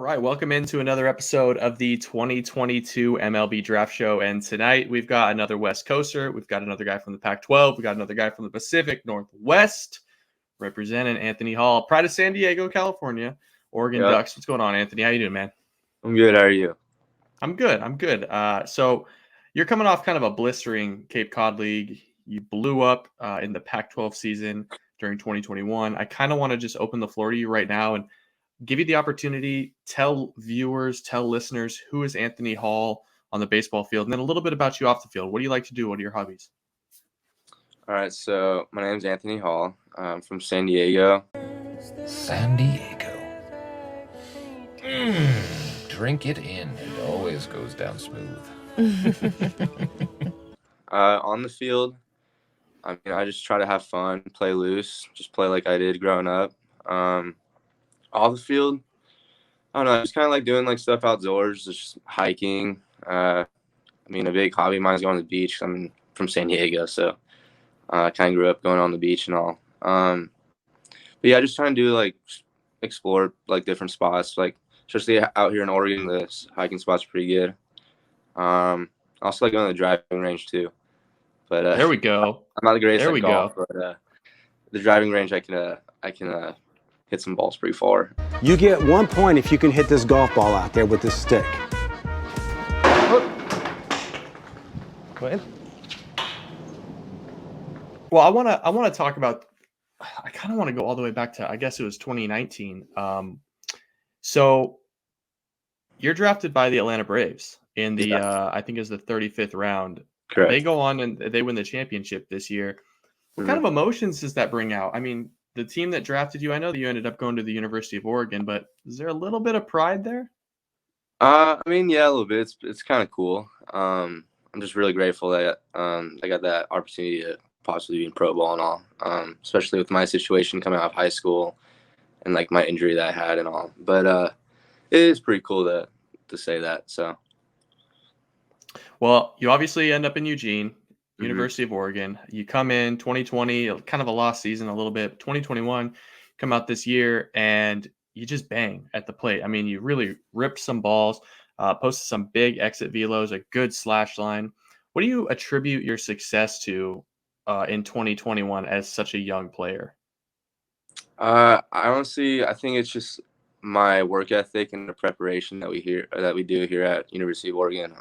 right, welcome into another episode of the 2022 MLB Draft Show. And tonight we've got another West Coaster. We've got another guy from the Pac-12. We've got another guy from the Pacific Northwest representing Anthony Hall, pride of San Diego, California, Oregon Yep. Ducks. What's going on, Anthony? How you doing, man? I'm good. How are you? I'm good. So you're coming off kind of a blistering Cape Cod League. You blew up in the Pac-12 season during 2021. I kind of want to just open the floor to you right now and give you the opportunity, tell viewers, tell listeners, who is Anthony Hall on the baseball field, and then a little bit about you off the field. What do you like to do? What are your hobbies? All right. So my name is Anthony Hall. I'm from San Diego. San Diego. Drink it in. It always goes down smooth. On the field, I just try to have fun, play loose, just play like I did growing up. Off the field, I don't know. I just kind of like doing like stuff outdoors, just hiking. A big hobby of mine is going to the beach. I'm from San Diego, so I kind of grew up going on the beach and all. But yeah, just trying to do like explore like different spots, like especially out here in Oregon, the hiking spots are pretty good. Also like going to the driving range too. But There we go. I'm not the greatest There at we golf, go. but the driving range I can hit some balls pretty far. You get 1 point if you can hit this golf ball out there with this stick. Go ahead. Well, I want to talk about. I kind of want to go all the way back to, I guess it was 2019. So you're drafted by the Atlanta Braves in the I think is the 35th round. Correct. They go on and they win the championship this year. What kind of emotions does that bring out? I mean, the team that drafted you, I know that you ended up going to the University of Oregon, but is there a little bit of pride there? Yeah, a little bit. It's kind of cool. I'm just really grateful that I got that opportunity to possibly be in pro ball and all. Especially with my situation coming out of high school and like my injury that I had and all. But it is pretty cool to say that. So. Well, you obviously end up in Eugene, University of Oregon. You come in 2020, kind of a lost season a little bit. 2021, come out this year, and you just bang at the plate. I mean, you really ripped some balls, posted some big exit velos, a good slash line. What do you attribute your success to in 2021 as such a young player? I think it's just my work ethic and the preparation that we do here at University of Oregon.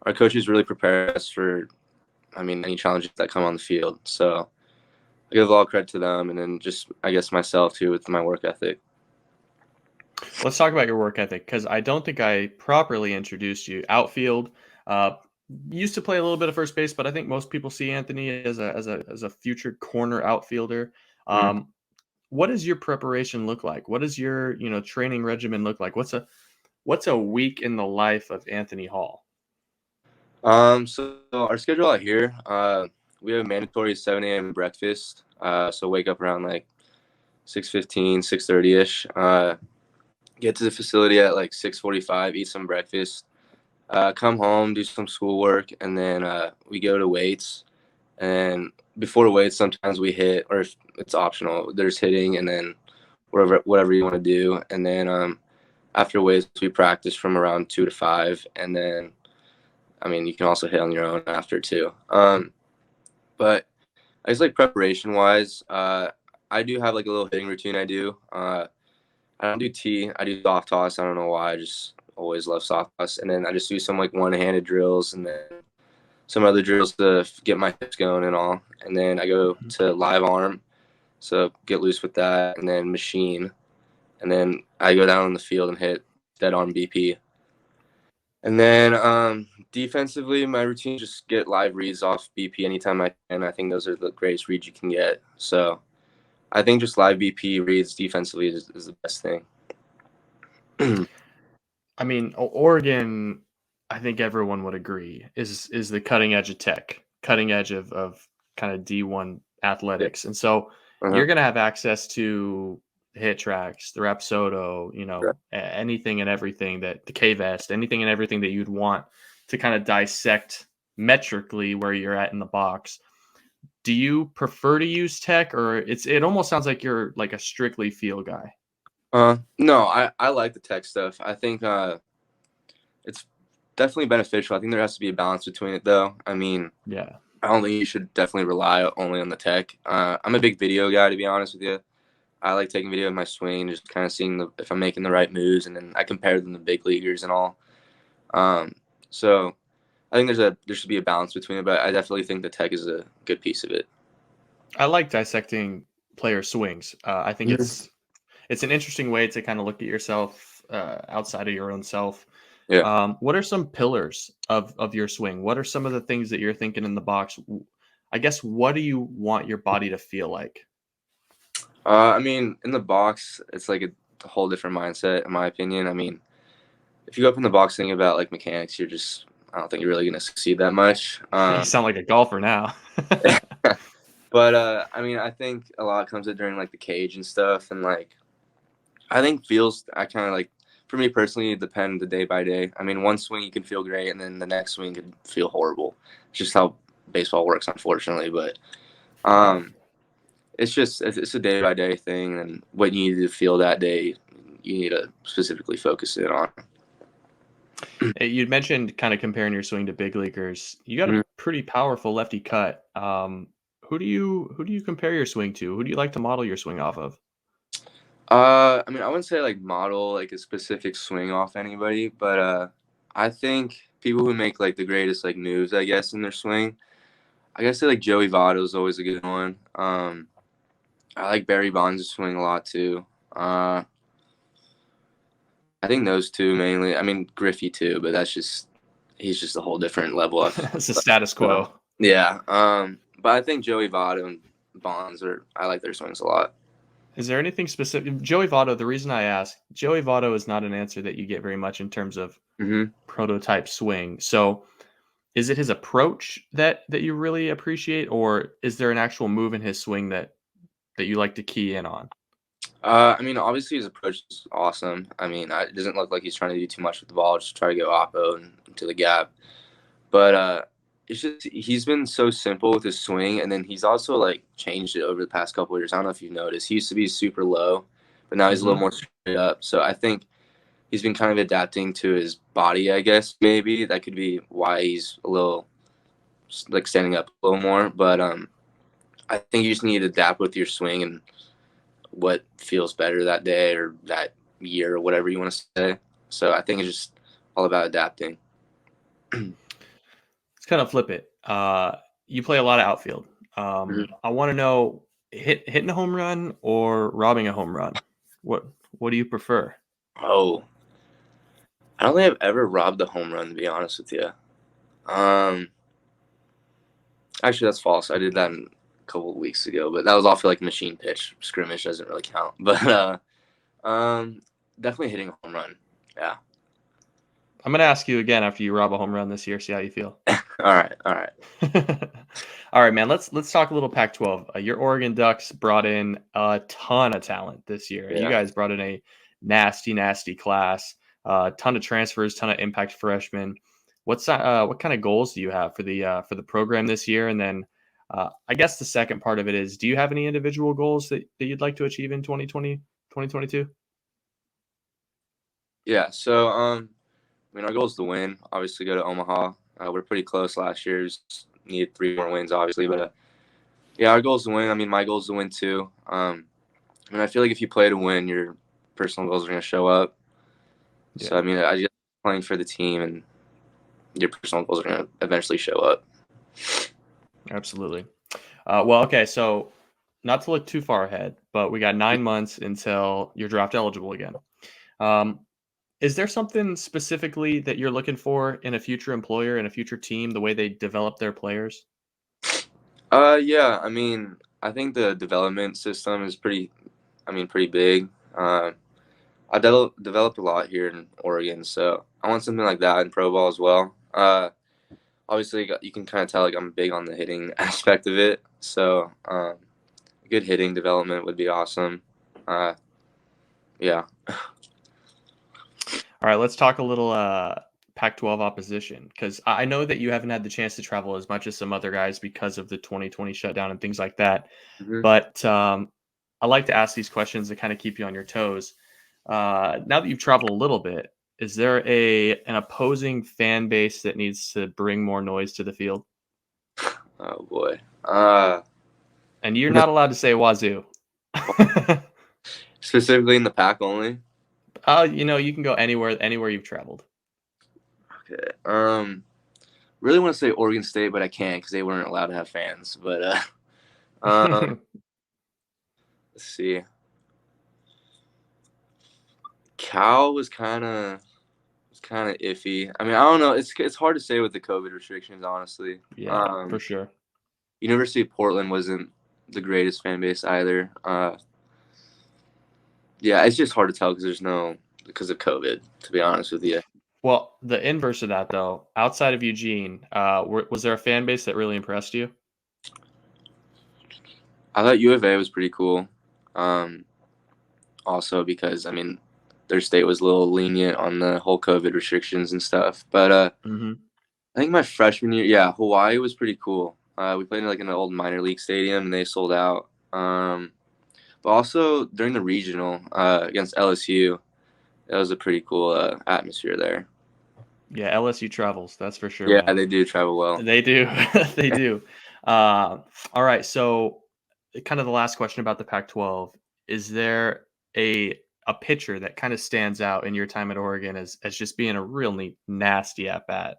Our coaches really prepare us for, any challenges that come on the field. So I give all credit to them, and then just I guess myself too with my work ethic. Let's talk about your work ethic, because I don't think I properly introduced you. Outfield, used to play a little bit of first base, but I think most people see Anthony as a future corner outfielder. What does your preparation look like? What does your training regimen look like? What's a week in the life of Anthony Hall? So our schedule out here, we have a mandatory 7 a.m. breakfast. So wake up around like 6:15, 6:30ish. Get to the facility at like 6:45, eat some breakfast, come home, do some schoolwork, and then we go to weights. And before weights, sometimes we hit, or if it's optional, there's hitting, and then whatever you want to do. And then after weights, we practice from around 2 to 5, and then you can also hit on your own after too. But I guess like preparation wise, I do have like a little hitting routine I do. I don't do tee. I do soft toss. I don't know why. I just always love soft toss. And then I just do some like one-handed drills and then some other drills to get my hips going and all. And then I go to live arm. So get loose with that, and then machine. And then I go down on the field and hit dead arm BP. And then defensively, my routine just get live reads off BP anytime I can. I think those are the greatest reads you can get. So I think just live BP reads defensively is the best thing. Oregon, I think everyone would agree, is the cutting edge of tech, cutting edge of kind of D1 athletics. And so you're going to have access to the hit tracks, the Rapsodo, anything and everything that the K-Vest, anything and everything that you'd want to kind of dissect metrically where you're at in the box. Do you prefer to use tech, or it almost sounds like you're like a strictly feel guy? No, I like the tech stuff. I think it's definitely beneficial. I think there has to be a balance between it, though. I mean, Yeah. I don't think you should definitely rely only on the tech. I'm a big video guy, to be honest with you. I like taking video of my swing, just kind of seeing if I'm making the right moves, and then I compare them to big leaguers and all. So I think there should be a balance between it, but I definitely think the tech is a good piece of it. I like dissecting player swings. I think it's an interesting way to kind of look at yourself outside of your own self. Yeah. What are some pillars of your swing? What are some of the things that you're thinking in the box? I guess, what do you want your body to feel like? I mean, in the box, it's like a whole different mindset, in my opinion. I mean, if you go up in the box thinking about like mechanics, I don't think you're really going to succeed that much. You sound like a golfer now. But I mean, I think a lot comes in during like the cage and stuff, and like I think I kind of like, for me personally, it depends the day by day. I mean, one swing you can feel great, and then the next swing could feel horrible. It's just how baseball works, unfortunately. But it's a day by day thing, and what you need to feel that day, you need to specifically focus in on. You mentioned kind of comparing your swing to big leaguers. You got a pretty powerful lefty cut. Who do you compare your swing to? Who do you like to model your swing off of? I mean, I wouldn't say like model like a specific swing off anybody, but I think people who make like the greatest like moves, I guess, in their swing. I guess say like Joey Votto is always a good one. I like Barry Bonds' swing a lot too. I think those two mainly. I mean Griffey too, but he's just a whole different level of. It's a status quo. Yeah. But I think Joey Votto and Bonds I like their swings a lot. Is there anything specific? Joey Votto, the reason I ask, Joey Votto is not an answer that you get very much in terms of prototype swing. So is it his approach that you really appreciate, or is there an actual move in his swing that you like to key in on? I mean, obviously his approach is awesome. I mean, it doesn't look like he's trying to do too much with the ball, just try to go oppo and into the gap. But it's just he's been so simple with his swing, and then he's also like changed it over the past couple of years. I don't know if you've noticed. He used to be super low, but now he's a little more straight up. So I think he's been kind of adapting to his body, I guess. Maybe that could be why he's a little like standing up a little more. But I think you just need to adapt with your swing and what feels better that day or that year or whatever you want to say. So I think it's just all about adapting. Let's kind of flip it. You play a lot of outfield. I want to know, hitting a home run or robbing a home run? What do you prefer? Oh, I don't think I've ever robbed a home run, to be honest with you. Actually, that's false. I did that a couple of weeks ago, but that was off like machine pitch. Scrimmage doesn't really count. But definitely hitting a home run. Yeah. I'm gonna ask you again after you rob a home run this year. See how you feel. All right. All right, man. Let's talk a little Pac-12. Your Oregon Ducks brought in a ton of talent this year. Yeah. You guys brought in a nasty class. Ton of transfers, ton of impact freshmen. What kind of goals do you have for the program this year? And then I guess the second part of it is, do you have any individual goals that you'd like to achieve in 2020, 2022? Yeah. So I mean, our goal is to win. Obviously, go to Omaha. We're pretty close last year. Just needed 3 more wins, obviously. But yeah, our goal is to win. I mean, my goal is to win too. I mean, I feel like if you play to win, your personal goals are going to show up. Yeah. So I mean, I just playing for the team, and your personal goals are going to eventually show up. Absolutely. Well, okay. So not to look too far ahead, but we got 9 months until you're draft eligible again. Is there something specifically that you're looking for in a future employer, in a future team, the way they develop their players? Yeah. I mean, I think the development system is pretty big. I developed a lot here in Oregon, so I want something like that in pro ball as well. Obviously, you can kind of tell like I'm big on the hitting aspect of it, so good hitting development would be awesome. Yeah. All right, let's talk a little Pac-12 opposition, because I know that you haven't had the chance to travel as much as some other guys because of the 2020 shutdown and things like that. But I like to ask these questions to kind of keep you on your toes. Now that you've traveled a little bit, is there an opposing fan base that needs to bring more noise to the field? Oh boy. And you're not allowed to say Wazoo. Specifically in the pack only. You can go anywhere you've traveled. Okay. Really want to say Oregon State, but I can't because they weren't allowed to have fans. But let's see. Cal was kind of iffy. I mean, I don't know. It's hard to say with the COVID restrictions, honestly. Yeah, for sure. University of Portland wasn't the greatest fan base either. Yeah, it's just hard to tell because of COVID, to be honest with you. Well, the inverse of that, though, outside of Eugene, was there a fan base that really impressed you? I thought U of A was pretty cool. Also because, I mean, their state was a little lenient on the whole COVID restrictions and stuff. But I think my freshman year, yeah, Hawaii was pretty cool. We played in like an old minor league stadium, and they sold out. But also during the regional against LSU, that was a pretty cool atmosphere there. Yeah, LSU travels, that's for sure. Yeah, man. they do travel well. They do. They do. All right, so kind of the last question about the Pac-12. Is there a pitcher that kind of stands out in your time at Oregon as just being a real neat, nasty at-bat?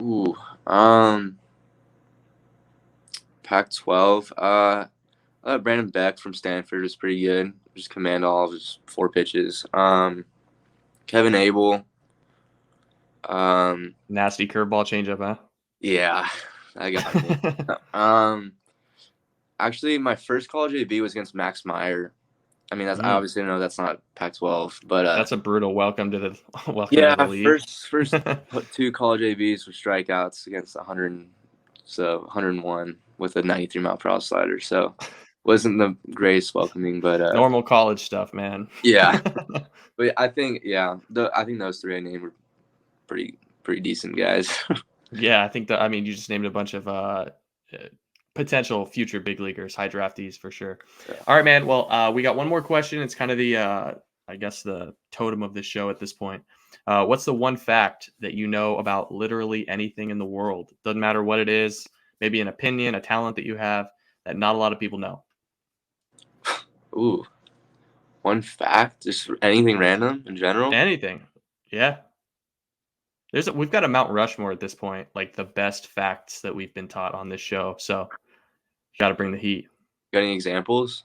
Ooh. Pac-12. Brandon Beck from Stanford is pretty good. Just command all of his 4 pitches. Kevin Abel. Nasty curveball changeup, huh? Yeah, I got me. Actually, my first college AB was against Max Meyer. I mean, I obviously know that's not Pac-12, but that's a brutal welcome to the to the league. First 2 college ABs were strikeouts against 101 with a 93-mile-per-hour slider. So, wasn't the greatest welcoming, but normal college stuff, man. Yeah, but I think I think those 3 I named were pretty decent guys. Yeah, I think that. I mean, you just named a bunch of potential future big leaguers, high draftees for sure. Yeah. All right, man. Well, we got one more question. It's kind of the, I guess, the totem of this show at this point. What's the one fact that you know about literally anything in the world? Doesn't matter what it is. Maybe an opinion, a talent that you have that not a lot of people know. Ooh, one fact? Just anything random in general? Anything. Yeah. We've got a Mount Rushmore at this point, like the best facts that we've been taught on this show. So you got to bring the heat. Got any examples?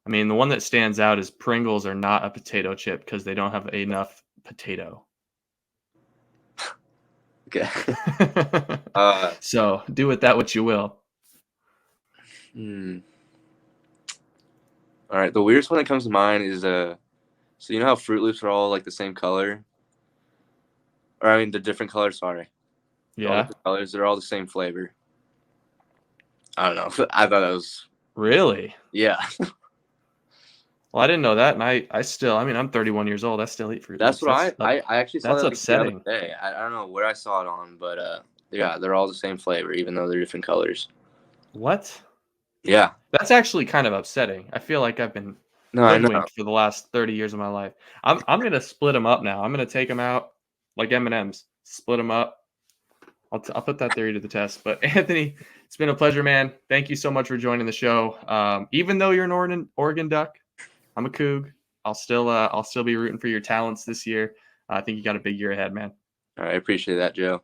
I mean, the one that stands out is Pringles are not a potato chip because they don't have enough potato. Okay. So do with that what you will. All right. The weirdest one that comes to mind is so you know how Fruit Loops are all like the same color? Or I mean, the different colors. Sorry. Yeah. Colors. They're all the same flavor. I don't know. I thought that was really. Yeah. Well, I didn't know that, and I still. I mean, I'm 31 years old. I still eat Fruit Loops. That's what I actually saw. That's that upsetting. The other day. I don't know where I saw it on, but yeah, they're all the same flavor, even though they're different colors. What? Yeah. That's actually kind of upsetting. I feel like I've been hoodwinked for the last 30 years of my life. I'm gonna split them up now. I'm gonna take them out like M&Ms. Split them up. I'll put that theory to the test. But Anthony, it's been a pleasure, man. Thank you so much for joining the show. Even though you're an Oregon Duck, I'm a Coug. I'll still be rooting for your talents this year. I think you got a big year ahead, man. All right, I appreciate that, Joe.